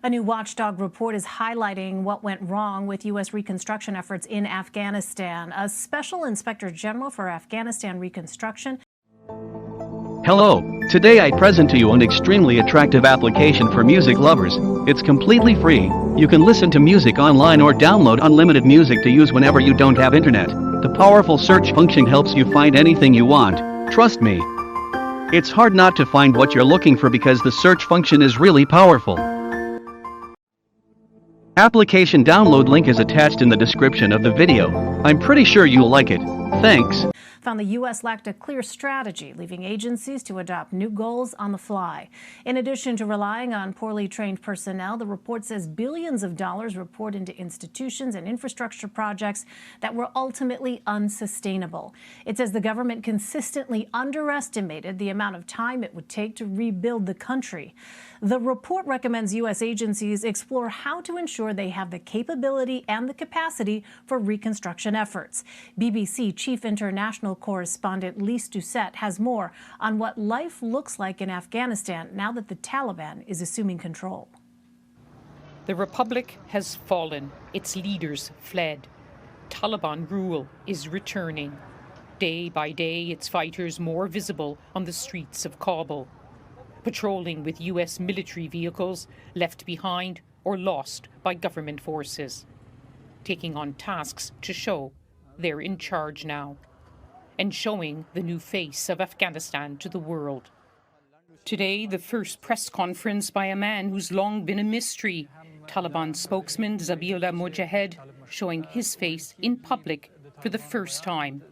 A new Watchdog report is highlighting what went wrong with U.S. reconstruction efforts in Afghanistan. A special inspector general for Afghanistan reconstruction. Hello, today I present to you an extremely attractive application for music lovers. It's completely free. You can listen to music online or download unlimited music to use whenever you don't have internet. The powerful search function helps you find anything you want. Trust me. It's hard not to find what you're looking for because the search function is really powerful. Application download link is attached in the description of the video. I'm pretty sure you'll like it. Thanks. Found the U.S. lacked a clear strategy, leaving agencies to adopt new goals on the fly. In addition to relying on poorly trained personnel, the report says billions of dollars were poured into institutions and infrastructure projects that were ultimately unsustainable. It says the government consistently underestimated the amount of time it would take to rebuild the country. The report recommends U.S. agencies explore how to ensure they have the capability and the capacity for reconstruction efforts. BBC Chief International Correspondent Lise Doucette has more on what life looks like in Afghanistan now that the Taliban is assuming control. The republic has fallen. Its leaders fled. Taliban rule is returning. Day by day, its fighters more visible on the streets of Kabul, patrolling with U.S. military vehicles left behind or lost by government forces, taking on tasks to show they're in charge now, and showing the new face of Afghanistan to the world. Today, the first press conference by a man who's long been a mystery, Taliban spokesman Zabihullah Mujahid, showing his face in public for the first time,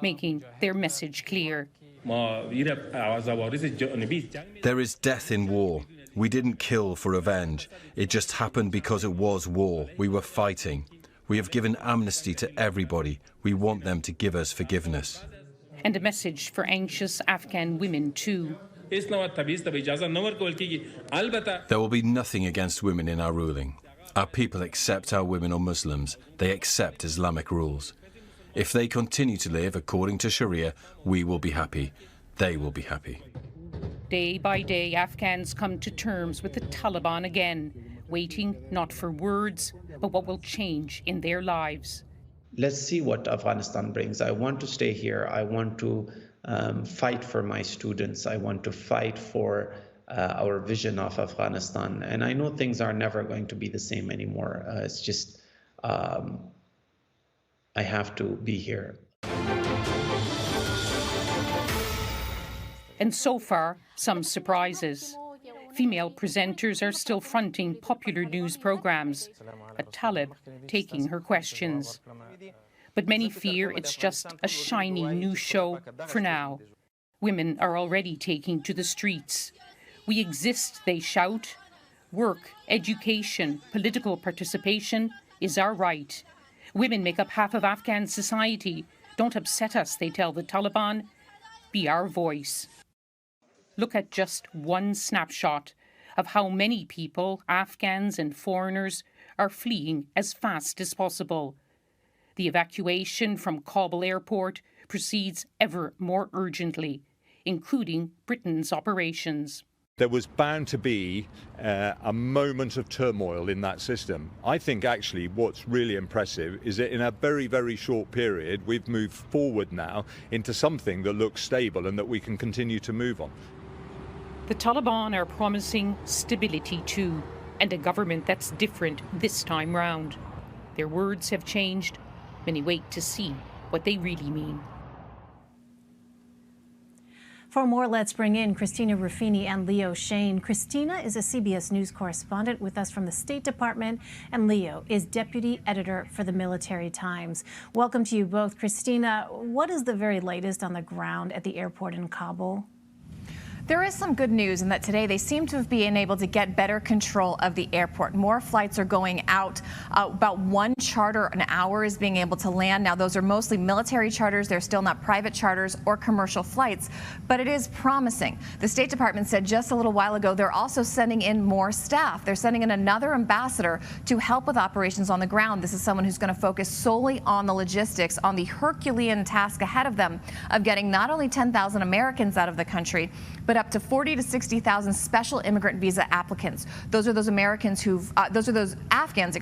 making their message clear. There is death in war. We didn't kill for revenge. It just happened because it was war. We were fighting. We have given amnesty to everybody. We want them to give us forgiveness. And a message for anxious Afghan women too. There will be nothing against women in our ruling. Our people accept our women or Muslims. They accept Islamic rules. If they continue to live according to Sharia, we will be happy. They will be happy. Day by day, Afghans come to terms with the Taliban again, waiting not for words, but what will change in their lives. Let's see what Afghanistan brings. I want to stay here. I want to fight for my students. I want to fight for our vision of Afghanistan. And I know things are never going to be the same anymore. It's just, I have to be here. And so far, some surprises. Female presenters are still fronting popular news programs, a Talib taking her questions. But many fear it's just a shiny new show for now. Women are already taking to the streets. We exist, they shout. Work, education, political participation is our right. Women make up half of Afghan society. Don't upset us, they tell the Taliban. Be our voice. Look at just one snapshot of how many people, Afghans and foreigners, are fleeing as fast as possible. The evacuation from Kabul airport proceeds ever more urgently, including Britain's operations. There was bound to be a moment of turmoil in that system. I think actually what's really impressive is that in a very, very short period, we've moved forward now into something that looks stable and that we can continue to move on. The Taliban are promising stability too, and a government that's different this time round. Their words have changed. Many wait to see what they really mean. For more, let's bring in Christina Ruffini and Leo Shane. Christina is a CBS News correspondent with us from the State Department, and Leo is deputy editor for the Military Times. Welcome to you both. Christina, what is the very latest on the ground at the airport in Kabul? There is some good news in that today they seem to have been able to get better control of the airport. More flights are going out. About one charter an hour is being able to land. Now, those are mostly military charters. They're still not private charters or commercial flights, but it is promising. The State Department said just a little while ago they're also sending in more staff. They're sending in another ambassador to help with operations on the ground. This is someone who's going to focus solely on the logistics, on the Herculean task ahead of them of getting not only 10,000 Americans out of the country, but but up to 40 to 60,000 special immigrant visa applicants. Those are those Afghans,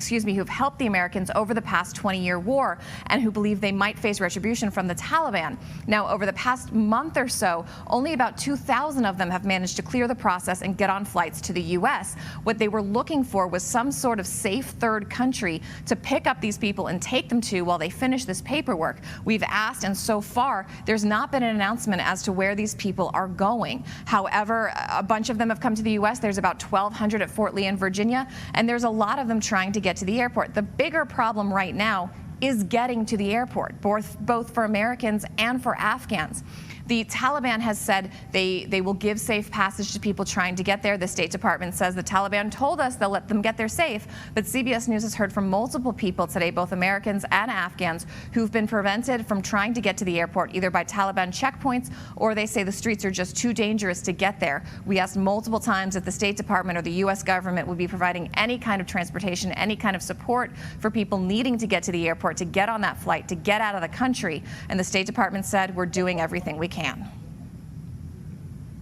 who've helped the Americans over the past 20-year war and who believe they might face retribution from the Taliban. Now, over the past month or so, only about 2,000 of them have managed to clear the process and get on flights to the U.S. What they were looking for was some sort of safe third country to pick up these people and take them to while they finish this paperwork. We've asked, and so far, there's not been an announcement as to where these people are going. However, a bunch of them have come to the U.S. There's about 1,200 at Fort Lee in Virginia, and there's a lot of them trying to get to the airport. The bigger problem right now is getting to the airport, both for Americans and for Afghans. The Taliban has said they will give safe passage to people trying to get there. The State Department says the Taliban told us they'll let them get there safe, but CBS News has heard from multiple people today, both Americans and Afghans, who've been prevented from trying to get to the airport either by Taliban checkpoints or they say the streets are just too dangerous to get there. We asked multiple times if the State Department or the U.S. government would be providing any kind of transportation, any kind of support for people needing to get to the airport, to get on that flight, to get out of the country. And the State Department said, we're doing everything we can.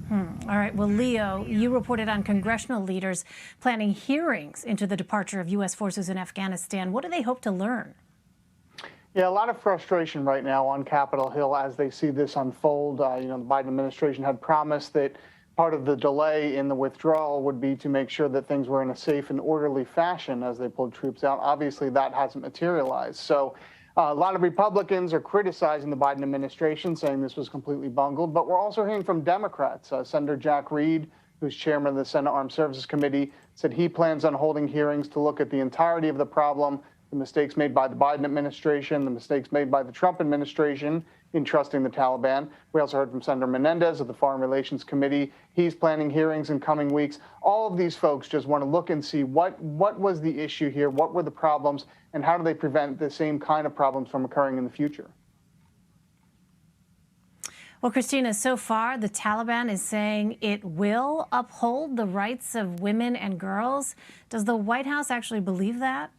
All right. Well, Leo, you reported on congressional leaders planning hearings into the departure of U.S. forces in Afghanistan. What do they hope to learn? Yeah, a lot of frustration right now on Capitol Hill as they see this unfold. The Biden administration had promised that part of the delay in the withdrawal would be to make sure that things were in a safe and orderly fashion as they pulled troops out. Obviously, that hasn't materialized. So a lot of Republicans are criticizing the Biden administration, saying this was completely bungled. But we're also hearing from Democrats. Senator Jack Reed, who's chairman of the Senate Armed Services Committee, said he plans on holding hearings to look at the entirety of the problem, the mistakes made by the Biden administration, the mistakes made by the Trump administration in trusting the Taliban. We also heard from Senator Menendez of the Foreign Relations Committee. He's planning hearings in coming weeks. All of these folks just want to look and see what was the issue here, what were the problems, and how do they prevent the same kind of problems from occurring in the future. Well, Christina, so far the Taliban is saying it will uphold the rights of women and girls. Does the White House actually believe that?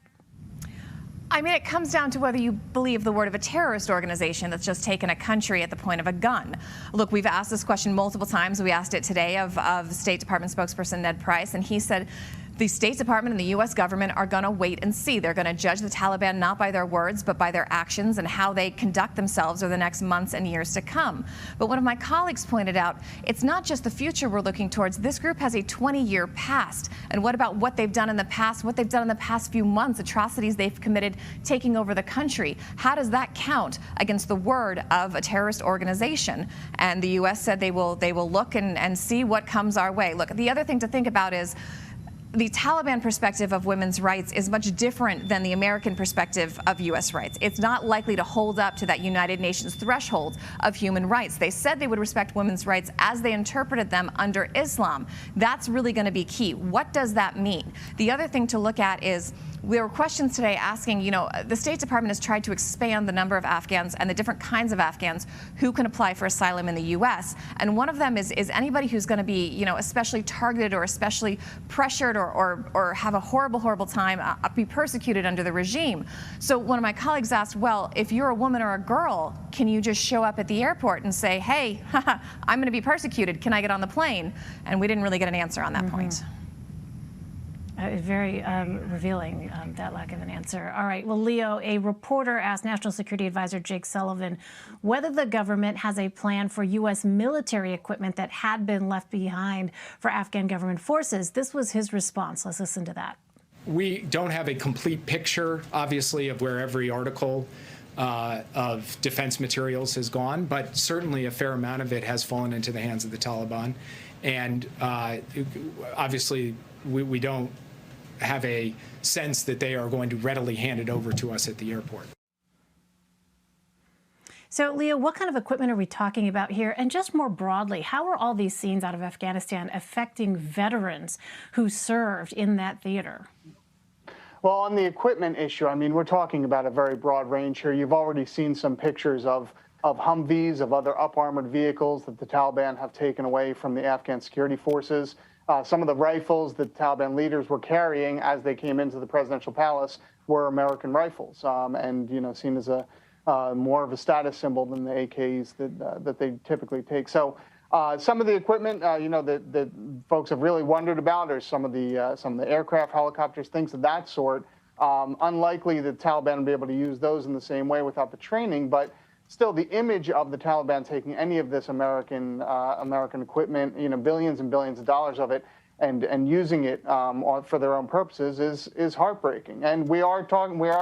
I mean, it comes down to whether you believe the word of a terrorist organization that's just taken a country at the point of a gun. Look, we've asked this question multiple times. We asked it today of State Department spokesperson Ned Price, and he said the State Department and the U.S. government are going to wait and see. They're going to judge the Taliban not by their words, but by their actions and how they conduct themselves over the next months and years to come. But one of my colleagues pointed out, it's not just the future we're looking towards. This group has a 20-year past. And what about what they've done in the past, what they've done in the past few months, atrocities they've committed taking over the country? How does that count against the word of a terrorist organization? And the U.S. said they will look and see what comes our way. Look, the other thing to think about is the Taliban perspective of women's rights is much different than the American perspective of U.S. rights. It's not likely to hold up to that United Nations threshold of human rights. They said they would respect women's rights as they interpreted them under Islam. That's really going to be key. What does that mean? The other thing to look at is there were questions today asking, the State Department has tried to expand the number of Afghans and the different kinds of Afghans who can apply for asylum in the U.S. And one of them is anybody who's going to be, especially targeted or especially pressured or have a horrible, horrible time, be persecuted under the regime. So one of my colleagues asked, well, if you're a woman or a girl, can you just show up at the airport and say, hey, I'm going to be persecuted. Can I get on the plane? And we didn't really get an answer on that point. Very revealing, that lack of an answer. All right. Well, Leo, a reporter asked National Security Advisor Jake Sullivan whether the government has a plan for U.S. military equipment that had been left behind for Afghan government forces. This was his response. Let's listen to that. We don't have a complete picture, obviously, of where every article of defense materials has gone, but certainly a fair amount of it has fallen into the hands of the Taliban. And obviously, we don't have a sense that they are going to readily hand it over to us at the airport. So, Leo, what kind of equipment are we talking about here? And just more broadly, how are all these scenes out of Afghanistan affecting veterans who served in that theater? Well, on the equipment issue, I mean, we're talking about a very broad range here. You've already seen some pictures of Humvees, of other up-armored vehicles that the Taliban have taken away from the Afghan security forces. Some of the rifles that Taliban leaders were carrying as they came into the presidential palace were American rifles, and seen as a more of a status symbol than the AKs that they typically take. So Some of the equipment, that folks have really wondered about, are some of the aircraft, helicopters, things of that sort. Unlikely the Taliban will be able to use those in the same way without the training, but still, the image of the Taliban taking any of this American equipment, billions and billions of dollars of it, and using it for their own purposes is heartbreaking. And we are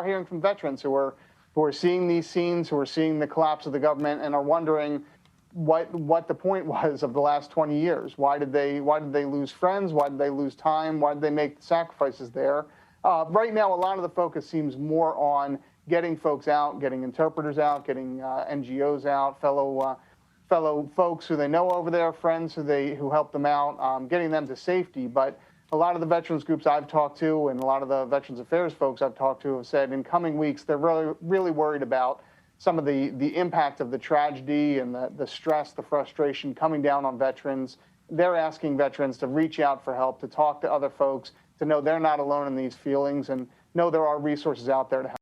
hearing from veterans who are seeing these scenes, who are seeing the collapse of the government, and are wondering what the point was of the last 20 years. Why did they lose friends? Why did they lose time? Why did they make the sacrifices there? Right now, a lot of the focus seems more on getting folks out, getting interpreters out, getting NGOs out, fellow folks who they know over there, friends who help them out, getting them to safety. But a lot of the veterans groups I've talked to and a lot of the Veterans Affairs folks I've talked to have said in coming weeks they're really, really worried about some of the impact of the tragedy and the stress, the frustration coming down on veterans. They're asking veterans to reach out for help, to talk to other folks, to know they're not alone in these feelings, and know there are resources out there to help.